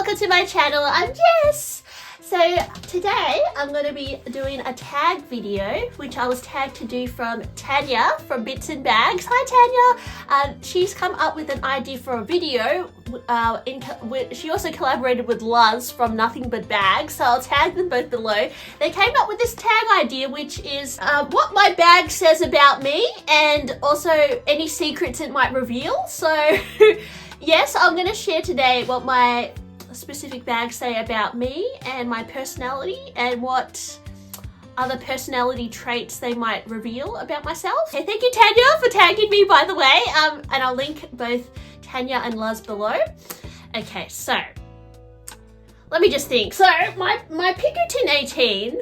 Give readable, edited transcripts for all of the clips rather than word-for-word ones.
welcome to my channel. I'm Jess. So today I'm going to be doing a tag video, which I was tagged to do from Tanya from Bits and Bags. Hi Tanya. She's come up with an idea for a video. She also collaborated with Luz from Nothing But Bags, so I'll tag them both below. They came up with this tag idea, which is what my bag says about me and also any secrets it might reveal. So yes, I'm going to share today what my specific bags say about me and my personality and what other personality traits they might reveal about myself. Okay, thank you Tanya for tagging me, by the way, and I'll link both Tanya and Luz below. Okay, so let me just think. So my Picotin 18,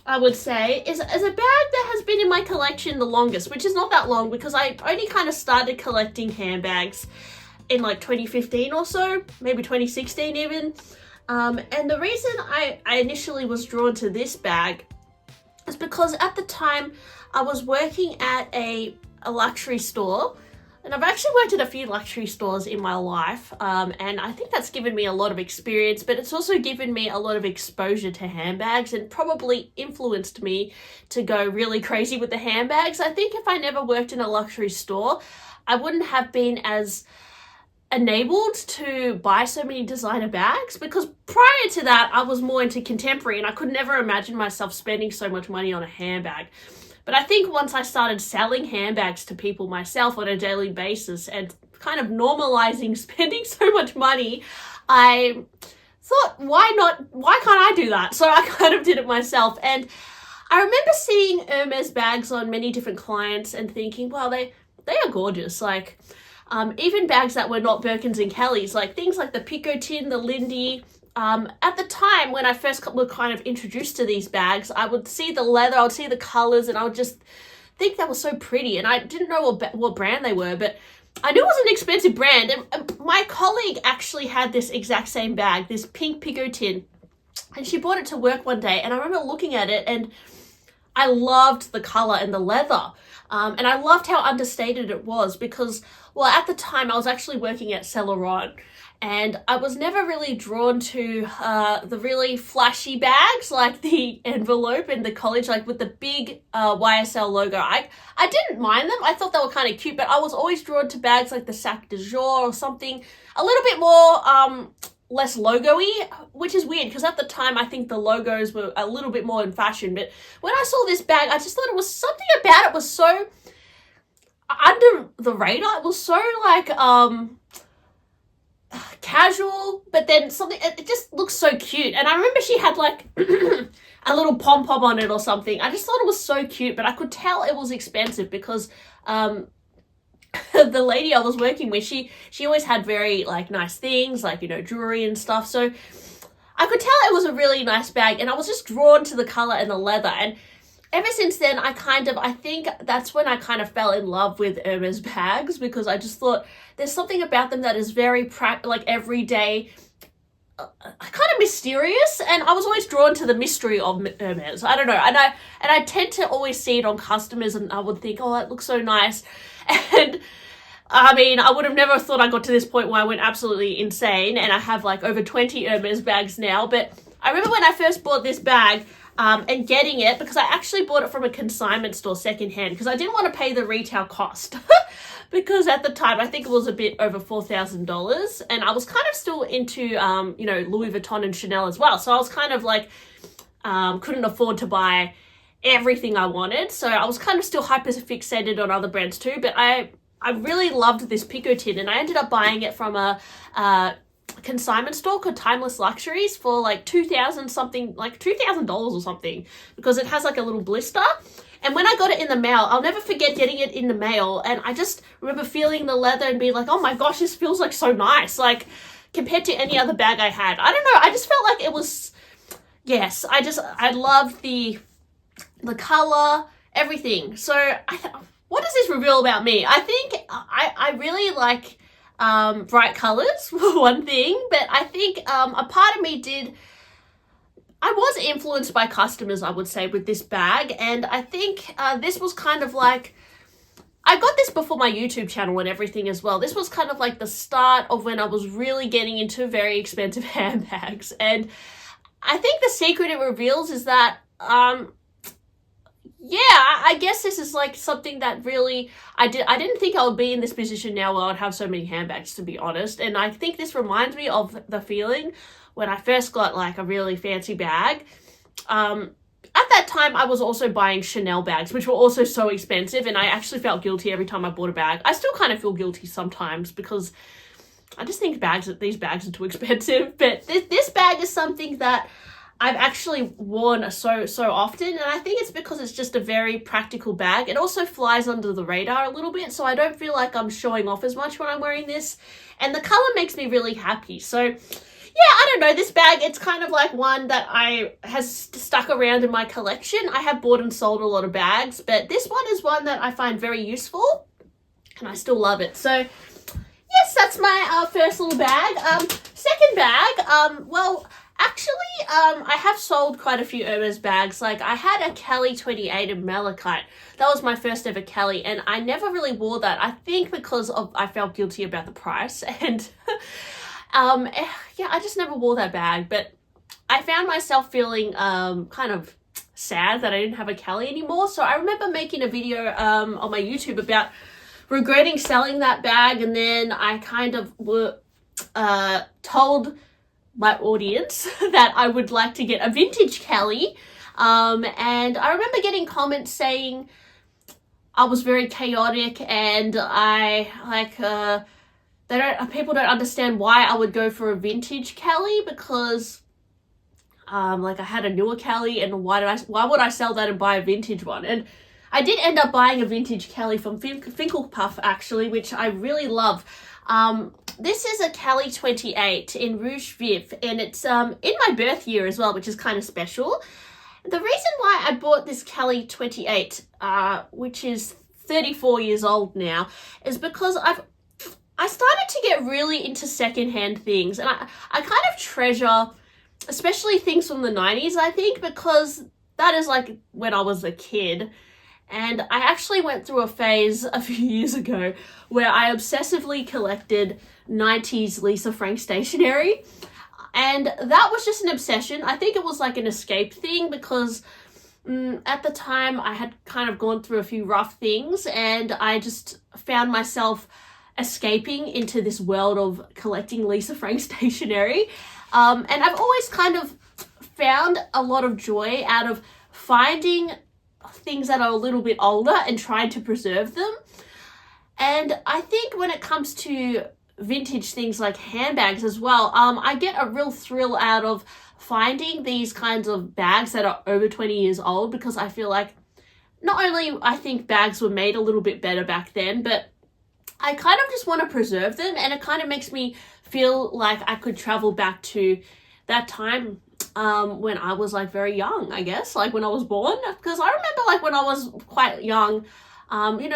I would say, is a bag that has been in my collection the longest, which is not that long because I only kind of started collecting handbags in like 2015 or so, maybe 2016 even. And the reason I initially was drawn to this bag is because at the time I was working at a luxury store, and I've actually worked at a few luxury stores in my life, and I think that's given me a lot of experience, but it's also given me a lot of exposure to handbags and probably influenced me to go really crazy with the handbags. I think if I never worked in a luxury store, I wouldn't have been as enabled to buy so many designer bags, because prior to that I was more into contemporary and I could never imagine myself spending so much money on a handbag. But I think once I started selling handbags to people myself on a daily basis and kind of normalizing spending so much money, I thought, why can't I do that? So I kind of did it myself. And I remember seeing Hermes bags on many different clients and thinking, well, they are gorgeous. Like even bags that were not Birkins and Kellys, like things like the Picotin, the Lindy. At the time when I first was kind of introduced to these bags, I would see the leather, I would see the colors, and I would just think that was so pretty. And I didn't know what brand they were, but I knew it was an expensive brand. And my colleague actually had this exact same bag, this pink Picotin, and she brought it to work one day. And I remember looking at it and I loved the color and the leather. And I loved how understated it was because, well, at the time I was actually working at Saint Laurent, and I was never really drawn to the really flashy bags like the envelope in the college, like with the big YSL logo. I didn't mind them. I thought they were kind of cute, but I was always drawn to bags like the Sac de Jour or something a little bit more less logo-y, which is weird because at the time I think the logos were a little bit more in fashion. But when I saw this bag, I just thought it was something about it was so under the radar. It was so like casual, but then something, it just looks so cute. And I remember she had like a little pom-pom on it or something. I just thought it was so cute, but I could tell it was expensive because the lady I was working with, she always had very like nice things, like, you know, jewelry and stuff. So I could tell it was a really nice bag, and I was just drawn to the color and the leather. And ever since then, I think that's when I kind of fell in love with Hermes bags, because I just thought there's something about them that is very like everyday, kind of mysterious, and I was always drawn to the mystery of Hermes. I don't know, and I tend to always see it on customers, and I would think, oh, that looks so nice. And I mean, I would have never thought I got to this point where I went absolutely insane, and I have like over 20 Hermes bags now. But I remember when I first bought this bag and getting it, because I actually bought it from a consignment store secondhand because I didn't want to pay the retail cost. Because at the time, I think it was a bit over $4,000, and I was kind of still into, you know, Louis Vuitton and Chanel as well. So I was kind of like, couldn't afford to buy everything I wanted. So I was kind of still hyper fixated on other brands too. But I really loved this Picotin, and I ended up buying it from a consignment store called Timeless Luxuries for like $2,000 something, like $2,000 or something, because it has like a little blister. And when I got it in the mail, I'll never forget getting it in the mail, and I just remember feeling the leather and being like, oh my gosh, this feels like so nice, like compared to any other bag I had. I don't know, I just felt like it was, yes, I loved the color, everything. So what does this reveal about me? I think I really like bright colors for one thing, but I think a part of me I was influenced by customers, I would say, with this bag. And I think this was kind of like, I I got this before my YouTube channel and everything as well. This was kind of like the start of when I was really getting into very expensive handbags. And I think the secret it reveals is that, yeah, I guess this is like something that really, I didn't think I would be in this position now where I'd have so many handbags, to be honest. And I think this reminds me of the feeling when I first got like a really fancy bag. At that time, I was also buying Chanel bags, which were also so expensive, and I actually felt guilty every time I bought a bag. I still kind of feel guilty sometimes because I just think these bags are too expensive. But this bag is something that I've actually worn so often, and I think it's because it's just a very practical bag. It also flies under the radar a little bit, so I don't feel like I'm showing off as much when I'm wearing this, and the color makes me really happy. So yeah, I don't know, this bag, it's kind of like one that has stuck around in my collection. I have bought and sold a lot of bags, but this one is one that I find very useful, and I still love it. So yes, that's my first little bag. Second bag, well, actually, I have sold quite a few Hermes bags. Like, I had a Kelly 28 in malachite. That was my first ever Kelly, and I never really wore that. I think because I felt guilty about the price, and yeah, I just never wore that bag. But I found myself feeling kind of sad that I didn't have a Kelly anymore. So I remember making a video on my YouTube about regretting selling that bag, and then I kind of told my audience that I would like to get a vintage Kelly, and I remember getting comments saying I was very chaotic, and I people don't understand why I would go for a vintage Kelly, because like I had a newer Kelly, and why would I sell that and buy a vintage one? And I did end up buying a vintage Kelly from Finkelpuff, actually, which I really love. This is a Kelly 28 in Rouge Vif, and it's in my birth year as well, which is kind of special. The reason why I bought this Kelly 28, which is 34 years old now, is because I started to get really into secondhand things, and I kind of treasure, especially things from the 90s, I think, because that is like when I was a kid. And I actually went through a phase a few years ago where I obsessively collected 90s Lisa Frank stationery. And that was just an obsession. I think it was like an escape thing because at the time I had kind of gone through a few rough things, and I just found myself escaping into this world of collecting Lisa Frank stationery. And I've always kind of found a lot of joy out of finding things that are a little bit older and trying to preserve them. And I think when it comes to vintage things like handbags as well, I get a real thrill out of finding these kinds of bags that are over 20 years old, because I feel like not only I think bags were made a little bit better back then, but I kind of just want to preserve them, and it kind of makes me feel like I could travel back to that time when I was like very young, I guess, like when I was born. Because I remember like when I was quite young,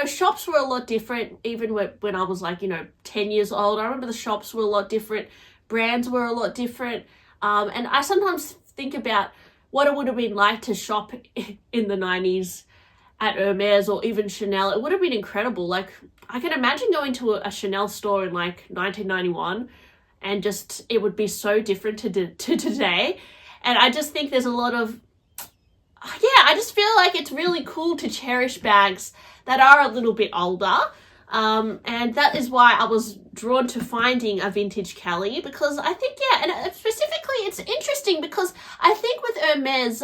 shops were a lot different, even when I was like, 10 years old. I remember the shops were a lot different, brands were a lot different, and I sometimes think about what it would have been like to shop in the 90s at Hermes or even Chanel. It would have been incredible. Like, I can imagine going to a Chanel store in like 1991, and just it would be so different to today. And I just think there's a lot of, I just feel like it's really cool to cherish bags that are a little bit older. And that is why I was drawn to finding a vintage Kelly, because I think, and specifically it's interesting because I think with Hermes,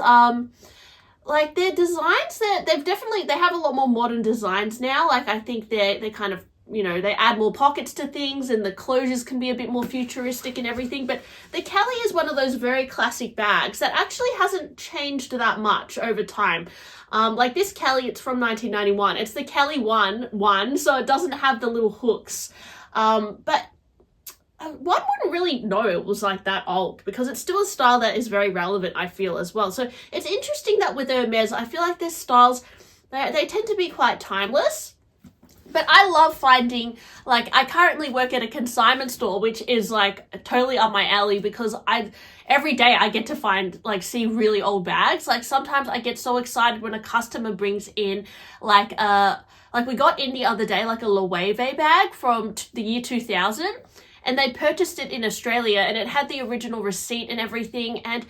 like their designs, they have a lot more modern designs now. Like, I think they kind of, they add more pockets to things, and the closures can be a bit more futuristic and everything. But the Kelly is one of those very classic bags that actually hasn't changed that much over time. Like this Kelly, it's from 1991. It's the Kelly 1, so it doesn't have the little hooks. But one wouldn't really know it was like that old, because it's still a style that is very relevant, I feel, as well. So it's interesting that with Hermes, I feel like their styles, they tend to be quite timeless. But I love finding, like, I currently work at a consignment store, which is like totally up my alley, because every day I get to see really old bags. Like, sometimes I get so excited when a customer brings in like a like we got in the other day, like a Loewe bag from the year 2000, and they purchased it in Australia, and it had the original receipt and everything, and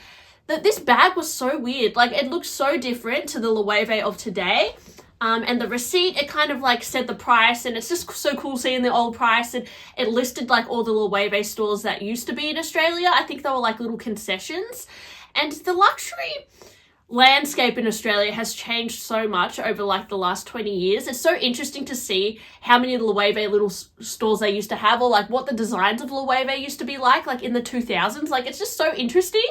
this bag was so weird. Like, it looked so different to the Loewe of today. And the receipt, it kind of like said the price, and it's just so cool seeing the old price, and it listed like all the Loewe stores that used to be in Australia. I think they were like little concessions, and the luxury landscape in Australia has changed so much over like the last 20 years. It's so interesting to see how many Loewe little stores they used to have, or like what the designs of Loewe used to be like in the 2000s. Like, it's just so interesting.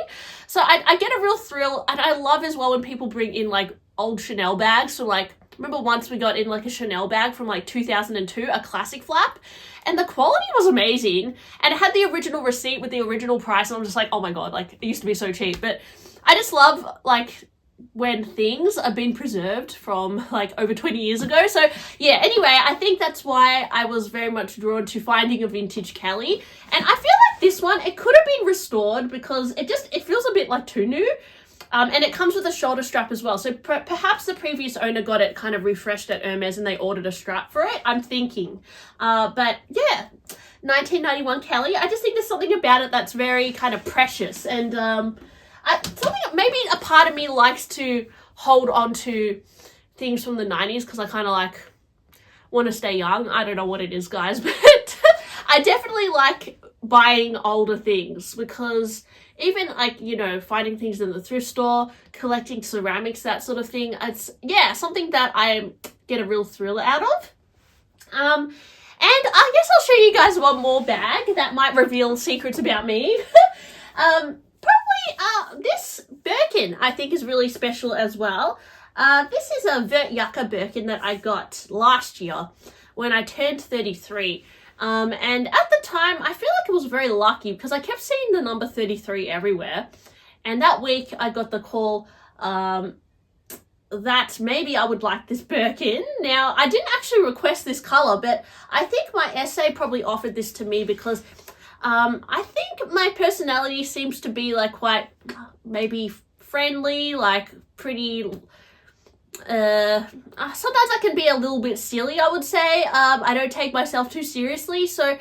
So I get a real thrill, and I love as well when people bring in like old Chanel bags. So like, remember once we got in like a Chanel bag from like 2002, a classic flap, and the quality was amazing, and it had the original receipt with the original price, and I'm just like, oh my god, like, it used to be so cheap. But I just love like when things are being preserved from like over 20 years ago. So yeah, anyway, I think that's why I was very much drawn to finding a vintage Kelly, and I feel like this one, it could have been restored because it feels a bit like too new. And it comes with a shoulder strap as well. So perhaps the previous owner got it kind of refreshed at Hermes and they ordered a strap for it, I'm thinking. But yeah, 1991 Kelly. I just think there's something about it that's very kind of precious. And maybe a part of me likes to hold on to things from the 90s because I kind of like want to stay young. I don't know what it is, guys, but I definitely like buying older things because even like, you know, finding things in the thrift store, collecting ceramics, that sort of thing, it's, yeah, something that I get a real thrill out of. And I guess I'll show you guys one more bag that might reveal secrets about me. This Birkin I think is really special as well. This is a Vert Yucca Birkin that I got last year when I turned 33. And at the time, I feel like it was very lucky because I kept seeing the number 33 everywhere. And that week I got the call that maybe I would like this Birkin. Now, I didn't actually request this color, but I think my essay probably offered this to me because I think my personality seems to be like quite maybe friendly, like pretty... sometimes I can be a little bit silly, I would say. I don't take myself too seriously, so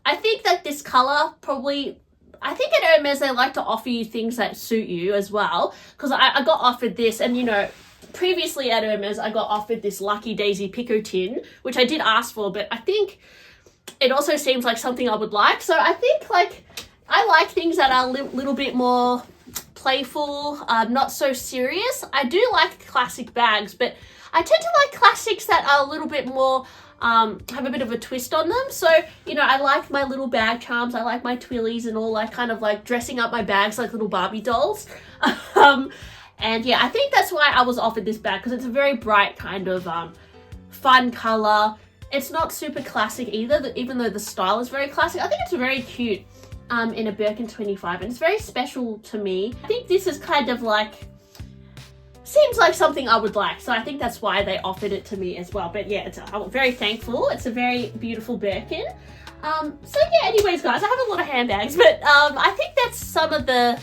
I think that this color probably, I think at Hermes they like to offer you things that suit you as well, because I got offered this, and you know, previously at Hermes I got offered this Lucky Daisy Picotin, which I did ask for, but I think it also seems like something I would like. So I think like I like things that are a little bit more playful, not so serious. I do like classic bags, but I tend to like classics that are a little bit more, have a bit of a twist on them. So, you know, I like my little bag charms. I like my twillies and all, like kind of like dressing up my bags like little Barbie dolls. And yeah, I think that's why I was offered this bag, because it's a very bright kind of fun color. It's not super classic either, even though the style is very classic. I think it's very cute. In a Birkin 25, and it's very special to me. I think this is kind of like, seems like something I would like, so I think that's why they offered it to me as well. But yeah, I'm very thankful. It's a very beautiful Birkin. So yeah, anyways guys, I have a lot of handbags, but I think that's some of the,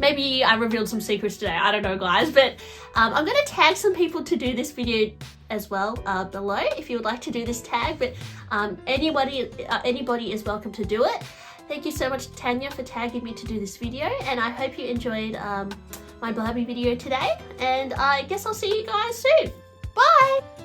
maybe I revealed some secrets today, I don't know guys, but I'm going to tag some people to do this video as well below if you would like to do this tag, but anybody is welcome to do it. Thank you so much, Tanya, for tagging me to do this video, and I hope you enjoyed my blabby video today, and I guess I'll see you guys soon. Bye!